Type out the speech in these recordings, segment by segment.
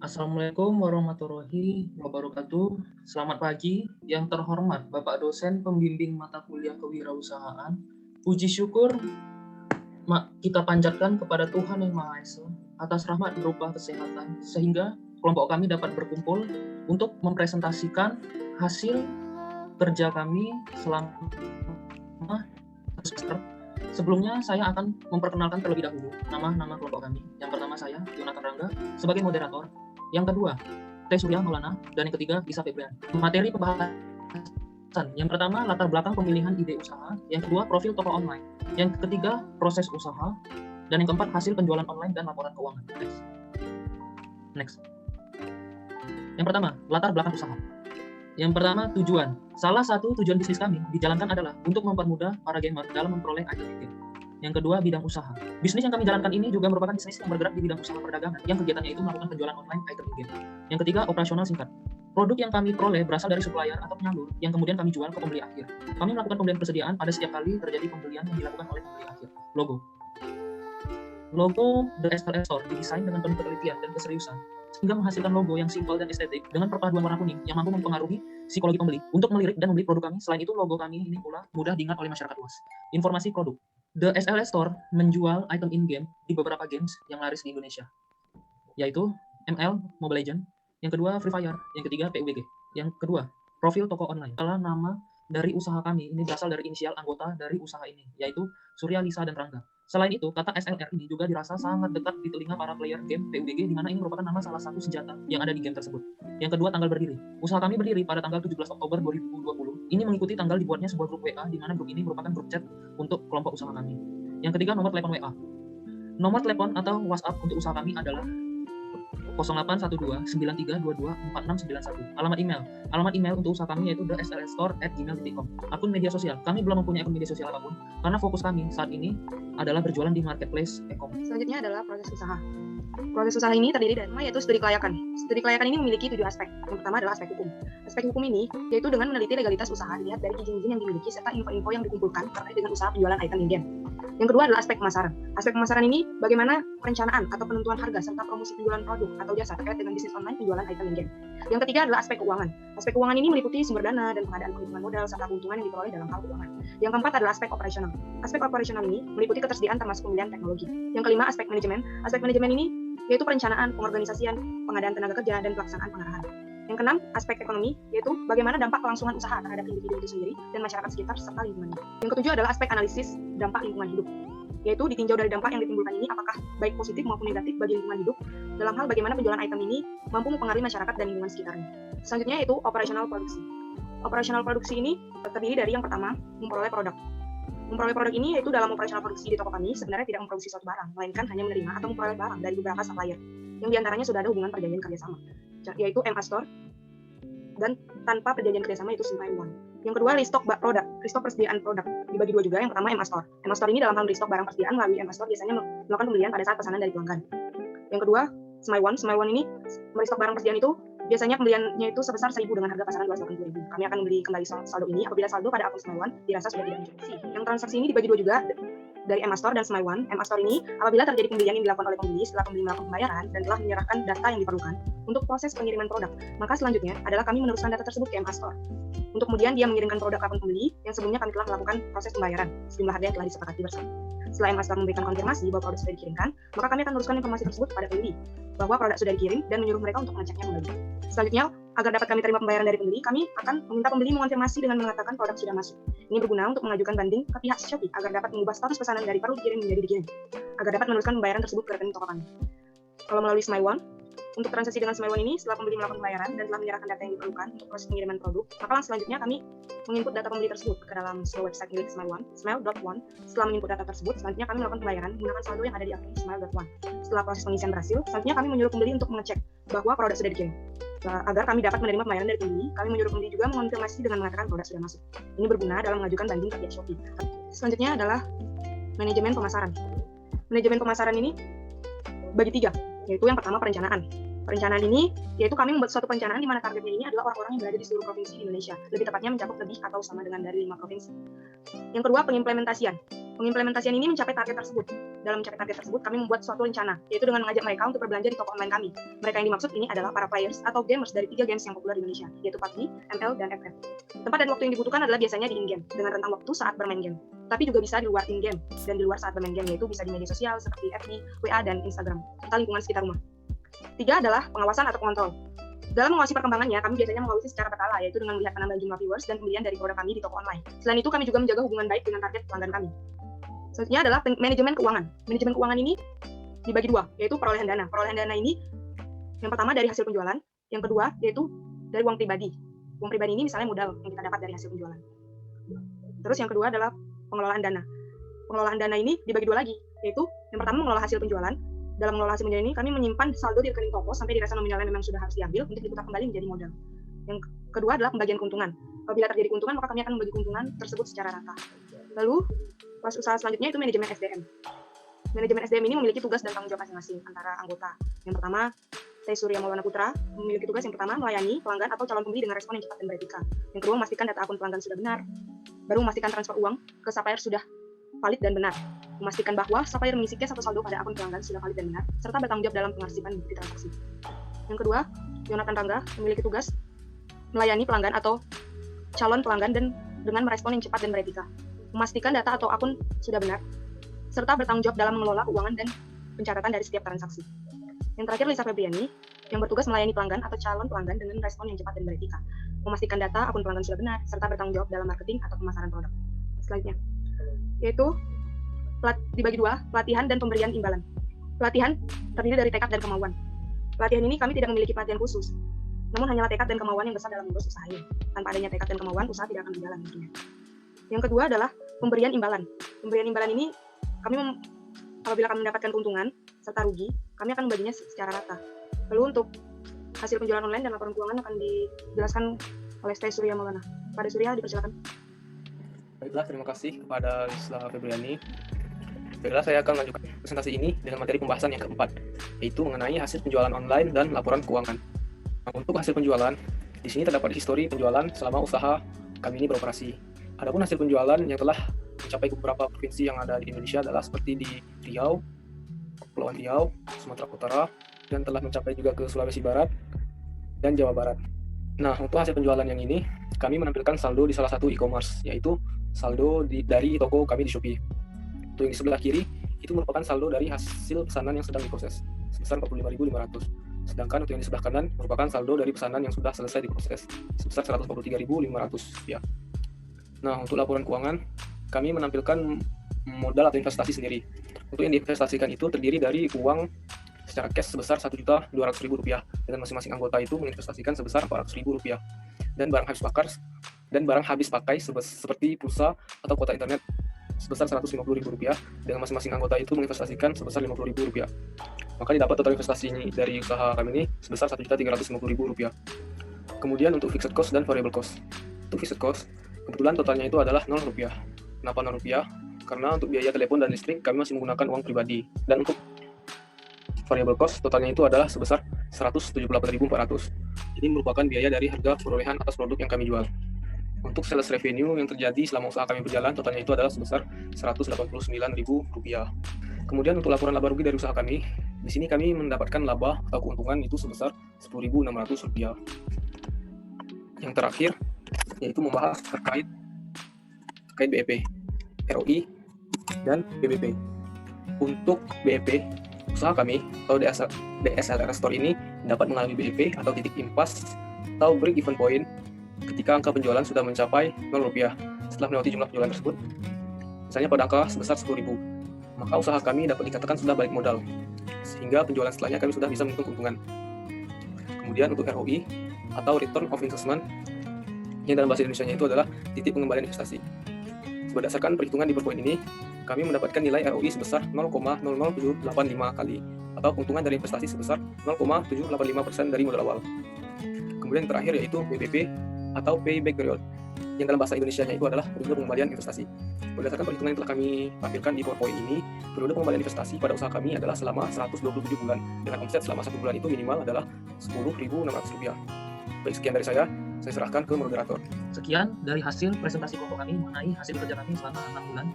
Assalamualaikum warahmatullahi wabarakatuh. Selamat pagi, yang terhormat Bapak dosen pembimbing mata kuliah kewirausahaan. Puji syukur kita panjatkan kepada Tuhan Yang Maha Esa atas rahmat berupa kesehatan, sehingga kelompok kami dapat berkumpul untuk mempresentasikan hasil kerja kami selama semester. Sebelumnya saya akan memperkenalkan terlebih dahulu nama kelompok kami. Yang pertama saya, Yonatan Rangga, sebagai moderator. Yang kedua, Teh Surya Maulana, dan yang ketiga, Lisa Febrian. Materi pembahasan. Yang pertama, latar belakang pemilihan ide usaha. Yang kedua, profil toko online. Yang ketiga, proses usaha. Dan yang keempat, hasil penjualan online dan laporan keuangan. Next. Yang pertama, latar belakang usaha. Yang pertama, tujuan. Salah satu tujuan bisnis kami dijalankan adalah untuk mempermudah para gamer dalam memperoleh item game. Yang kedua, bidang usaha. Bisnis yang kami jalankan ini juga merupakan bisnis yang bergerak di bidang usaha perdagangan, yang kegiatannya itu melakukan penjualan online item game. Yang ketiga, operasional singkat. Produk yang kami peroleh berasal dari supplier atau penyalur yang kemudian kami jual ke pembeli akhir. Kami melakukan pembelian persediaan pada setiap kali terjadi pembelian yang dilakukan oleh pembeli akhir. Logo. Logo The SLS Store didesain dengan penuh penelitian dan keseriusan, sehingga menghasilkan logo yang simpel dan estetik dengan perpaduan warna kuning yang mampu mempengaruhi psikologi pembeli untuk melirik dan membeli produk kami. Selain itu, logo kami ini pula mudah diingat oleh masyarakat luas. Informasi produk. The SLS Store menjual item in-game di beberapa games yang laris di Indonesia, yaitu ML, Mobile Legends. Yang kedua, Free Fire. Yang ketiga, PUBG. Yang kedua, profil toko online. Adalah nama dari usaha kami, ini berasal dari inisial anggota dari usaha ini, yaitu Surya, Lisa, dan Rangga. Selain itu, kata SLR ini juga dirasa sangat dekat di telinga para player game PUBG, di mana ini merupakan nama salah satu senjata yang ada di game tersebut. Yang kedua, tanggal berdiri. Usaha kami berdiri pada tanggal 17 Oktober 2020. Ini mengikuti tanggal dibuatnya sebuah grup WA, di mana grup ini merupakan grup chat untuk kelompok usaha kami. Yang ketiga, nomor telepon WA. Nomor telepon atau WhatsApp untuk usaha kami adalah 0812-9322-4691. Alamat email untuk usaha kami yaitu theslsstore@gmail.com. Akun media sosial. Kami belum mempunyai akun media sosial apapun karena fokus kami saat ini adalah berjualan di marketplace e-commerce. Selanjutnya adalah proses usaha. Proses usaha ini terdiri dari yaitu studi kelayakan. Studi kelayakan ini memiliki 7 aspek. Yang pertama adalah aspek hukum. Aspek hukum ini yaitu dengan meneliti legalitas usaha dilihat dari izin-izin yang dimiliki serta info-info yang dikumpulkan terkait dengan usaha penjualan item in-game. Yang kedua adalah aspek pemasaran. Aspek pemasaran ini bagaimana perencanaan atau penentuan harga serta promosi penjualan produk atau jasa terkait dengan bisnis online penjualan item in-game. Yang ketiga adalah aspek keuangan. Aspek keuangan ini meliputi sumber dana dan pengadaan perhitungan modal serta keuntungan yang diperoleh dalam hal keuangan. Yang keempat adalah aspek operasional. Aspek operasional ini meliputi ketersediaan termasuk pembelian teknologi. Yang kelima, aspek manajemen. Aspek manajemen ini yaitu perencanaan, pengorganisasian, pengadaan tenaga kerja, dan pelaksanaan pengarahan. Yang keenam, aspek ekonomi, yaitu bagaimana dampak kelangsungan usaha terhadap individu itu sendiri dan masyarakat sekitar serta lingkungannya. Yang ketujuh adalah aspek analisis dampak lingkungan hidup, yaitu ditinjau dari dampak yang ditimbulkan ini apakah baik positif maupun negatif bagi lingkungan hidup dalam hal bagaimana penjualan item ini mampu mempengaruhi masyarakat dan lingkungan sekitarnya. Selanjutnya yaitu operasional produksi. Operasional produksi ini terdiri dari yang pertama, memperoleh produk. Memperoleh produk ini yaitu dalam operasional produksi di toko kami sebenarnya tidak memproduksi suatu barang, melainkan hanya menerima atau memperoleh barang dari beberapa supplier yang diantaranya sudah ada hubungan perjanjian kerjasama, yaitu MA Store, dan tanpa perjanjian kerjasama yaitu Simpai One. Yang kedua, restock produk, restock persediaan produk dibagi dua juga. Yang pertama, MA Store. MA Store ini dalam hal restock barang persediaan melalui MA Store biasanya melakukan pembelian pada saat pesanan dari pelanggan. Yang kedua, Simpai One. Simpai One ini merestock barang persediaan itu biasanya pembeliannya itu sebesar 1.000 dengan harga pasaran 280.000. Kami akan membeli kembali saldo ini apabila saldo pada akun Simpai One dirasa sudah tidak mencukupi. Yang transaksi ini dibagi dua juga dari MA Store dan Simpai One. MA Store ini apabila terjadi pembelian yang dilakukan oleh pembeli setelah pembeli melakukan pembayaran dan telah menyerahkan data yang diperlukan untuk proses pengiriman produk, maka selanjutnya adalah kami meneruskan data tersebut ke MA Store. Untuk kemudian dia mengirimkan produk ke akun pembeli yang sebelumnya kami telah melakukan proses pembayaran sejumlah harga yang telah disepakati bersama. Setelah MA Store memberikan konfirmasi bahwa produk sudah dikirimkan, maka kami akan meneruskan informasi tersebut pada pembeli bahwa produk sudah dikirim dan menyuruh mereka untuk mengeceknya kembali. Selanjutnya, agar dapat kami terima pembayaran dari pembeli, kami akan meminta pembeli mengonfirmasi dengan mengatakan produk sudah masuk. Ini berguna untuk mengajukan banding ke pihak Shopee agar dapat mengubah status pesanan dari perlu dikirim menjadi dikirim, agar dapat meneruskan pembayaran tersebut ke rekening toko kami. Kalau melalui Simpai One, untuk transaksi dengan Simpai One ini, setelah pembeli melakukan pembayaran dan telah menyerahkan data yang diperlukan untuk proses pengiriman produk, maka selanjutnya kami menginput data pembeli tersebut ke dalam sebuah website milik Simpai One, smile.one. Setelah menginput data tersebut, selanjutnya kami melakukan pembayaran menggunakan saldo yang ada di akun smile.one. Setelah proses pengisian berhasil, selanjutnya kami menyuruh pembeli untuk mengecek bahwa produk sudah dikirim. Agar kami dapat menerima pembayaran dari pembeli, kami menyuruh pembeli juga mengonfirmasi dengan mengatakan produk sudah masuk. Ini berguna dalam mengajukan banding ke pihak Shopee. Selanjutnya adalah manajemen pemasaran. Manajemen pemasaran ini bagi tiga, yaitu yang pertama perencanaan. Perencanaan ini yaitu kami membuat suatu perencanaan di mana targetnya ini adalah orang-orang yang berada di seluruh provinsi di Indonesia, lebih tepatnya mencakup lebih atau sama dengan dari 5 provinsi. Yang kedua, pengimplementasian. Pengimplementasian ini mencapai target tersebut. Dalam mencapai target tersebut, kami membuat suatu rencana, yaitu dengan mengajak mereka untuk berbelanja di toko online kami. Mereka yang dimaksud ini adalah para players atau gamers dari 3 games yang populer di Indonesia, yaitu PUBG, ML, dan FF. Tempat dan waktu yang dibutuhkan adalah biasanya di in-game, dengan rentang waktu saat bermain game. Tapi juga bisa di luar in-game, dan di luar saat bermain game, yaitu bisa di media sosial seperti FB, WA, dan Instagram, serta lingkungan sekitar rumah. 3 adalah pengawasan atau pengontrol. Dalam mengawasi perkembangannya, kami biasanya mengawasi secara berkala, yaitu dengan melihat penambahan jumlah viewers dan pembelian dari produk kami di toko online. Selain itu, kami juga menjaga hubungan baik dengan target pelanggan kami. Selanjutnya adalah manajemen keuangan. Manajemen keuangan ini dibagi 2, yaitu perolehan dana. Perolehan dana ini yang pertama dari hasil penjualan, yang kedua yaitu dari uang pribadi. Uang pribadi ini misalnya modal yang kita dapat dari hasil penjualan. Terus yang kedua adalah pengelolaan dana. Pengelolaan dana ini dibagi 2 lagi, yaitu yang pertama mengelola hasil penjualan. Dalam mengelola hasil penjualan ini, kami menyimpan saldo di rekening toko sampai dirasa nominalnya memang sudah harus diambil untuk diputar kembali menjadi modal. Yang kedua adalah pembagian keuntungan. Apabila terjadi keuntungan, maka kami akan membagi keuntungan tersebut secara rata. Lalu, kelas usaha selanjutnya itu manajemen SDM. Manajemen SDM ini memiliki tugas dan tanggung jawab masing-masing antara anggota. Yang pertama, Teh Surya Maulana Putra memiliki tugas yang pertama melayani pelanggan atau calon pembeli dengan respon yang cepat dan beretika. Yang kedua, memastikan data akun pelanggan sudah benar. Baru memastikan transfer uang ke supplier sudah valid dan benar. Memastikan bahwa supplier mengisi cash atau saldo pada akun pelanggan sudah valid dan benar, serta bertanggung jawab dalam pengarsipan bukti transaksi. Yang kedua, Yonatan Rangga memiliki tugas melayani pelanggan atau calon pelanggan dan dengan merespon yang cepat dan beretika. Memastikan data atau akun sudah benar, serta bertanggung jawab dalam mengelola keuangan dan pencatatan dari setiap transaksi. Yang terakhir, Lisa Febriani yang bertugas melayani pelanggan atau calon pelanggan dengan respon yang cepat dan beretika. Memastikan data akun pelanggan sudah benar, serta bertanggung jawab dalam marketing atau pemasaran produk. Selanjutnya, yaitu dibagi 2, pelatihan dan pemberian imbalan. Pelatihan terdiri dari tekad dan kemauan. Pelatihan ini kami tidak memiliki pelatihan khusus, namun hanyalah tekad dan kemauan yang besar dalam mengurus usaha ini. Tanpa adanya tekad dan kemauan, usaha tidak akan berjalan tentunya. Yang kedua adalah pemberian imbalan. Pemberian imbalan ini apabila kami mendapatkan keuntungan serta rugi, kami akan membaginya secara rata. Lalu untuk hasil penjualan online dan laporan keuangan akan dijelaskan oleh Teh Surya Maulana. Pada Surya, dipersilakan. Baiklah, terima kasih kepada Lisa Febriani. Baiklah, saya akan melanjutkan presentasi ini dengan materi pembahasan yang keempat, yaitu mengenai hasil penjualan online dan laporan keuangan. Nah, untuk hasil penjualan, di sini terdapat histori penjualan selama usaha kami ini beroperasi. Adapun hasil penjualan yang telah mencapai beberapa provinsi yang ada di Indonesia adalah seperti di Riau, Kepulauan Riau, Sumatera Utara, dan telah mencapai juga ke Sulawesi Barat dan Jawa Barat. Nah, untuk hasil penjualan yang ini, kami menampilkan saldo di salah satu e-commerce, yaitu saldo dari toko kami di Shopee. Untuk yang di sebelah kiri, itu merupakan saldo dari hasil pesanan yang sedang diproses, sebesar 45.500. Sedangkan untuk yang di sebelah kanan, merupakan saldo dari pesanan yang sudah selesai diproses, sebesar 143.500 rupiah. Nah, untuk laporan keuangan, kami menampilkan modal atau investasi sendiri. Untuk yang diinvestasikan itu terdiri dari uang secara cash sebesar Rp1.200.000, dengan masing-masing anggota itu menginvestasikan sebesar Rp400.000, dan barang habis pakai seperti pulsa atau kuota internet sebesar Rp150.000, dengan masing-masing anggota itu menginvestasikan sebesar Rp50.000. Maka didapat total investasi dari usaha kami ini sebesar Rp1.350.000. Kemudian untuk fixed cost dan variable cost. Untuk fixed cost, kebetulan totalnya itu adalah Rp0. Kenapa Rp0? Karena untuk biaya telepon dan listrik kami masih menggunakan uang pribadi. Dan untuk variable cost totalnya itu adalah sebesar Rp178.400. Ini merupakan biaya dari harga perolehan atas produk yang kami jual. Untuk sales revenue yang terjadi selama usaha kami berjalan, totalnya itu adalah sebesar Rp189.000. Kemudian untuk laporan laba rugi dari usaha kami, di sini kami mendapatkan laba atau keuntungan itu sebesar Rp10.600. Yang terakhir, yaitu membahas terkait BEP, ROI, dan PBP. Untuk BEP, usaha kami atau DSLR Store ini dapat mengalami BEP atau titik impas atau break even point ketika angka penjualan sudah mencapai Rp0 setelah melewati jumlah penjualan tersebut, misalnya pada angka sebesar Rp10.000, maka usaha kami dapat dikatakan sudah balik modal, sehingga penjualan setelahnya kami sudah bisa menghitung keuntungan. Kemudian untuk ROI atau Return of Investment, yang dalam bahasa Indonesia itu adalah titik pengembalian investasi. Berdasarkan perhitungan di PowerPoint ini, kami mendapatkan nilai ROI sebesar 0,00785 kali, atau keuntungan dari investasi sebesar 0,785% dari modal awal. Kemudian yang terakhir yaitu PBP atau Payback Period, yang dalam bahasa Indonesianya itu adalah periode pengembalian investasi. Berdasarkan perhitungan yang telah kami tampilkan di PowerPoint ini, periode pengembalian investasi pada usaha kami adalah selama 127 bulan, dengan omset selama 1 bulan itu minimal adalah Rp10.600. Baik, sekian dari saya serahkan ke moderator. Sekian dari hasil presentasi kelompok kami mengenai hasil kerja kami selama 6 bulan.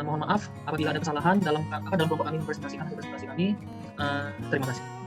Mohon maaf apabila ada kesalahan dalam kelompok kami mempresentasikan hasil presentasi kami. Terima kasih.